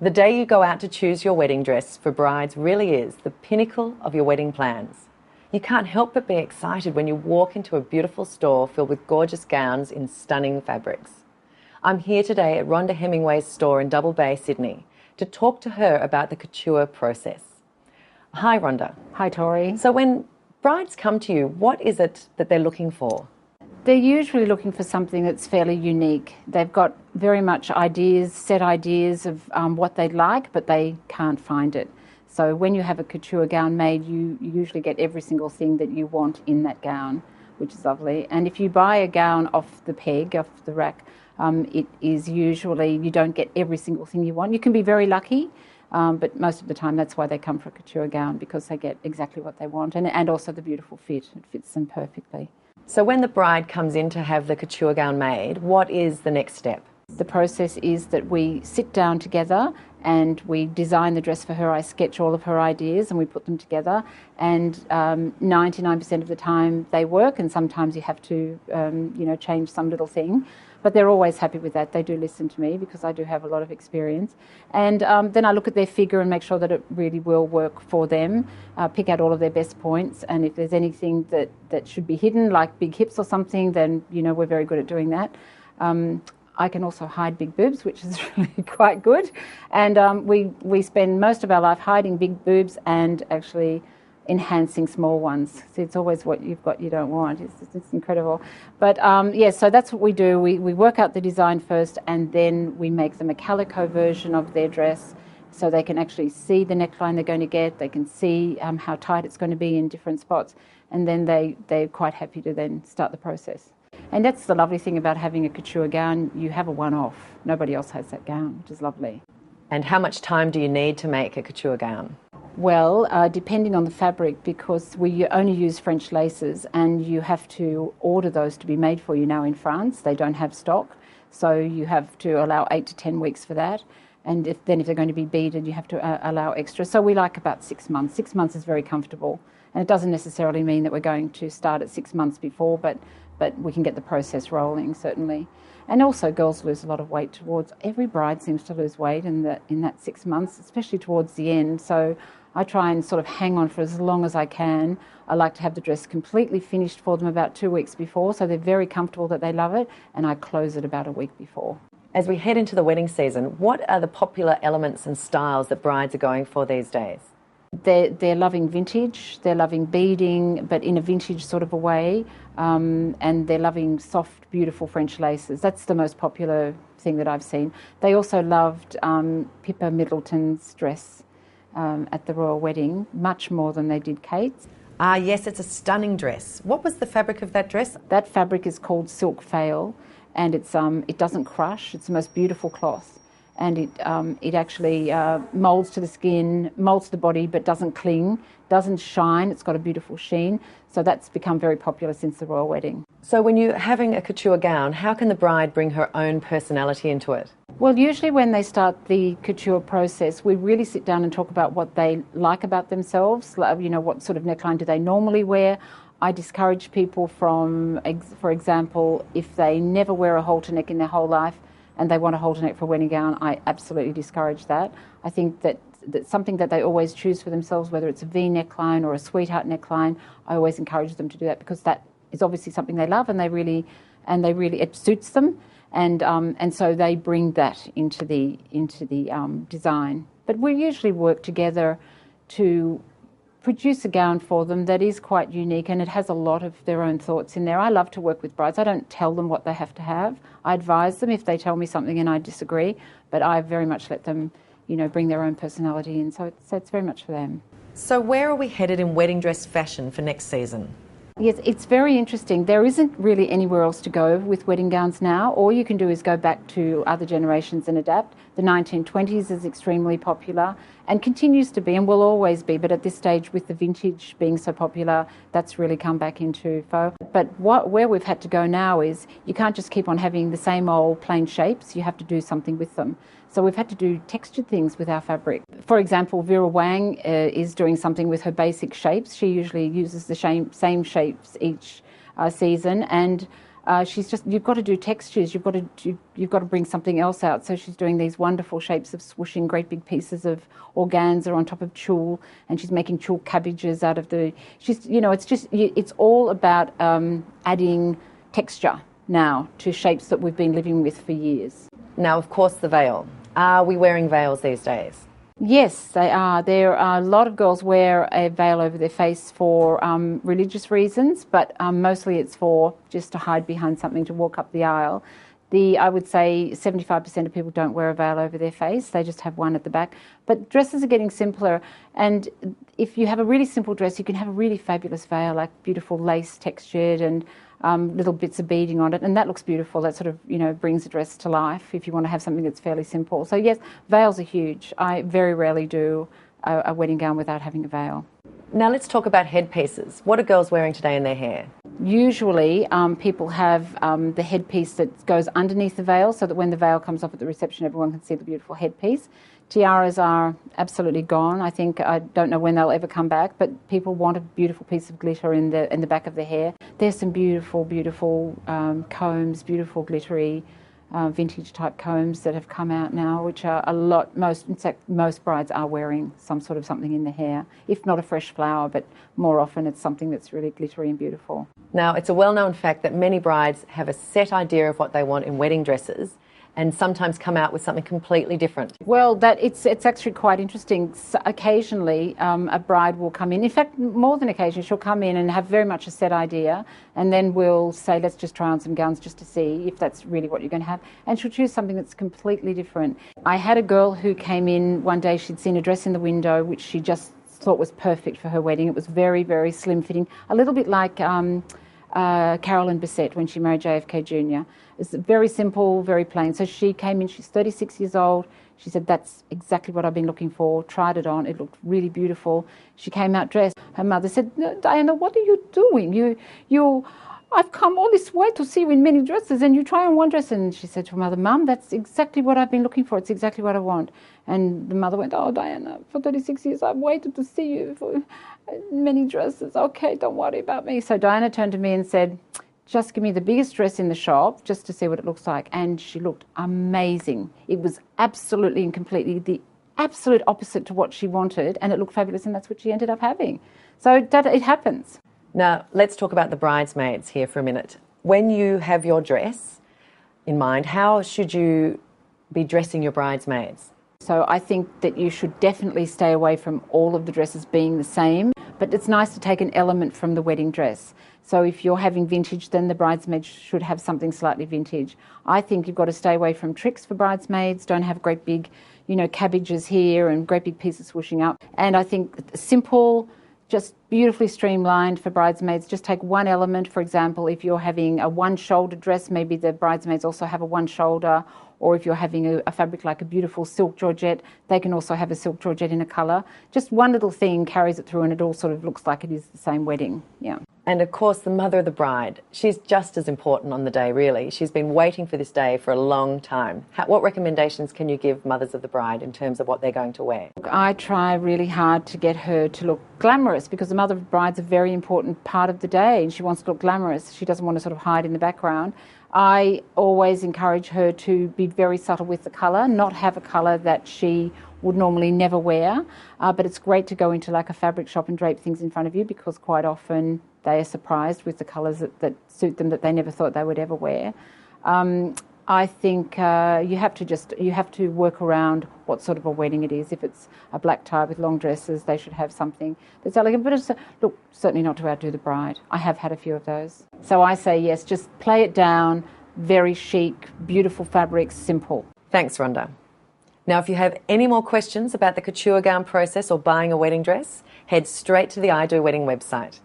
The day you go out to choose your wedding dress for brides really is the pinnacle of your wedding plans. You can't help but be excited when you walk into a beautiful store filled with gorgeous gowns in stunning fabrics. I'm here today at Rhonda Hemingway's store in Double Bay, Sydney, to talk to her about the couture process. Hi, Rhonda. Hi, Tori. So when brides come to you, what is it that they're looking for? They're usually looking for something that's fairly unique. They've got very much set ideas of what they'd like, but they can't find it. So when you have a couture gown made, you usually get every single thing that you want in that gown, which is lovely. And if you buy a gown off the peg, off the rack, it is usually, you don't get every single thing you want. You can be very lucky, but most of the time that's why they come for a couture gown, because they get exactly what they want, and also the beautiful fit. It fits them perfectly. So when the bride comes in to have the couture gown made, what is the next step? The process is that we sit down together and we design the dress for her. I sketch all of her ideas and we put them together, and 99% of the time they work, and sometimes you have to change some little thing. But they're always happy with that. They do listen to me because I do have a lot of experience. And then I look at their figure and make sure that it really will work for them, pick out all of their best points. And if there's anything that should be hidden, like big hips or something, then, we're very good at doing that. I can also hide big boobs, which is really quite good. And we spend most of our life hiding big boobs and actually enhancing small ones. So it's always what you've got you don't want. It's incredible. But so that's what we do. We work out the design first, and then we make them a calico version of their dress, so they can actually see the neckline they're going to get. They can see how tight it's going to be in different spots, and then they're quite happy to then start the process. And that's the lovely thing about having a couture gown. You have a one-off. Nobody else has that gown, which is lovely. And how much time do you need to make a couture gown? Well, depending on the fabric, because we only use French laces, and you have to order those to be made for you now in France. They don't have stock, so you have to allow 8 to 10 weeks for that. And if they're going to be beaded, you have to allow extra. So we like about 6 months. 6 months is very comfortable, and it doesn't necessarily mean that we're going to start at 6 months before, but we can get the process rolling, certainly. And also girls lose a lot of weight every bride seems to lose weight in that 6 months, especially towards the end. So I try and sort of hang on for as long as I can. I like to have the dress completely finished for them about 2 weeks before, so they're very comfortable that they love it, and I close it about a week before. As we head into the wedding season, what are the popular elements and styles that brides are going for these days? They're loving vintage, they're loving beading, but in a vintage sort of a way, and they're loving soft, beautiful French laces. That's the most popular thing that I've seen. They also loved Pippa Middleton's dress at the royal wedding, much more than they did Kate's. Ah, yes, it's a stunning dress. What was the fabric of that dress? That fabric is called silk fail, and it doesn't crush. It's the most beautiful cloth. And it actually moulds to the skin, moulds to the body, but doesn't cling, doesn't shine. It's got a beautiful sheen. So that's become very popular since the royal wedding. So when you're having a couture gown, how can the bride bring her own personality into it? Well, usually when they start the couture process, we really sit down and talk about what they like about themselves. What sort of neckline do they normally wear. I discourage people from, for example, if they never wear a halter neck in their whole life, and they want a halter neck for a wedding gown, I absolutely discourage that. I think that's something that they always choose for themselves, whether it's a V neckline or a sweetheart neckline. I always encourage them to do that, because that is obviously something they love, and they really it suits them, and so they bring that into the design. But we usually work together to produce a gown for them that is quite unique, and it has a lot of their own thoughts in there. I love to work with brides. I don't tell them what they have to have. I advise them if they tell me something and I disagree, but I very much let them, bring their own personality in. So it's very much for them. So where are we headed in wedding dress fashion for next season? Yes, it's very interesting. There isn't really anywhere else to go with wedding gowns now. All you can do is go back to other generations and adapt. The 1920s is extremely popular and continues to be, and will always be, but at this stage, with the vintage being so popular, that's really come back into faux. But where we've had to go now is you can't just keep on having the same old plain shapes. You have to do something with them. So we've had to do textured things with our fabric. For example, Vera Wang is doing something with her basic shapes. She usually uses the same shapes each season, and You've got to do textures. You've got to bring something else out. So she's doing these wonderful shapes of swooshing great big pieces of organza on top of tulle, and she's making tulle cabbages out of it's all about adding texture now to shapes that we've been living with for years. Now, of course, the veil. Are we wearing veils these days? Yes, they are. There are a lot of girls wear a veil over their face for religious reasons, but mostly it's for just to hide behind something to walk up the aisle. I would say 75% of people don't wear a veil over their face. They just have one at the back. But dresses are getting simpler, and if you have a really simple dress, you can have a really fabulous veil, like beautiful lace textured and little bits of beading on it, and that looks beautiful. That sort of, brings the dress to life if you want to have something that's fairly simple. So yes, veils are huge. I very rarely do a wedding gown without having a veil. Now let's talk about headpieces. What are girls wearing today in their hair? Usually people have the headpiece that goes underneath the veil, so that when the veil comes off at the reception, everyone can see the beautiful headpiece. Tiaras are absolutely gone. I don't know when they'll ever come back, but people want a beautiful piece of glitter in the back of the hair. There's some beautiful, beautiful combs, beautiful glittery vintage type combs that have come out now, which are most brides are wearing something in the hair, if not a fresh flower, but more often it's something that's really glittery and beautiful. Now, it's a well-known fact that many brides have a set idea of what they want in wedding dresses, and sometimes come out with something completely different. Well, it's actually quite interesting. So occasionally, a bride will come in fact, more than occasionally, she'll come in and have very much a set idea, and then we'll say, let's just try on some gowns just to see if that's really what you're going to have. And she'll choose something that's completely different. I had a girl who came in one day, she'd seen a dress in the window, which she just thought was perfect for her wedding. It was very, very slim fitting, a little bit like Carolyn Bessette when she married JFK Jr. It's very simple, very plain. So she came in, she's 36 years old. She said, that's exactly what I've been looking for. Tried it on, it looked really beautiful. She came out dressed. Her mother said, Diana, what are you doing? I've come all this way to see you in many dresses, and you try on one dress. And she said to her mother, Mum, that's exactly what I've been looking for. It's exactly what I want. And the mother went, oh, Diana, for 36 years I've waited to see you for many dresses. Okay, don't worry about me. So Diana turned to me and said, just give me the biggest dress in the shop just to see what it looks like. And she looked amazing. It was absolutely and completely the absolute opposite to what she wanted, and it looked fabulous, and that's what she ended up having. So it happens. Now, let's talk about the bridesmaids here for a minute. When you have your dress in mind, how should you be dressing your bridesmaids? So I think that you should definitely stay away from all of the dresses being the same, but it's nice to take an element from the wedding dress. So if you're having vintage, then the bridesmaids should have something slightly vintage. I think you've got to stay away from tricks for bridesmaids. Don't have great big, cabbages here and great big pieces swooshing up. And I think simple, just beautifully streamlined for bridesmaids. Just take one element. For example, if you're having a one-shoulder dress, maybe the bridesmaids also have a one-shoulder. Or if you're having a fabric like a beautiful silk georgette, they can also have a silk georgette in a colour. Just one little thing carries it through, and it all sort of looks like it is the same wedding. Yeah. And of course, the mother of the bride, she's just as important on the day, really. She's been waiting for this day for a long time. What recommendations can you give mothers of the bride in terms of what they're going to wear? I try really hard to get her to look glamorous, because the mother of the bride's a very important part of the day, and she wants to look glamorous. She doesn't want to sort of hide in the background. I always encourage her to be very subtle with the colour, not have a colour that she would normally never wear, but it's great to go into like a fabric shop and drape things in front of you, because quite often they are surprised with the colours that suit them that they never thought they would ever wear. I think you have to work around what sort of a wedding it is. If it's a black tie with long dresses, they should have something that's elegant, but look, certainly not to outdo the bride. I have had a few of those. So I say yes, just play it down, very chic, beautiful fabrics, simple. Thanks, Rhonda. Now, if you have any more questions about the couture gown process or buying a wedding dress, head straight to the I Do Wedding website.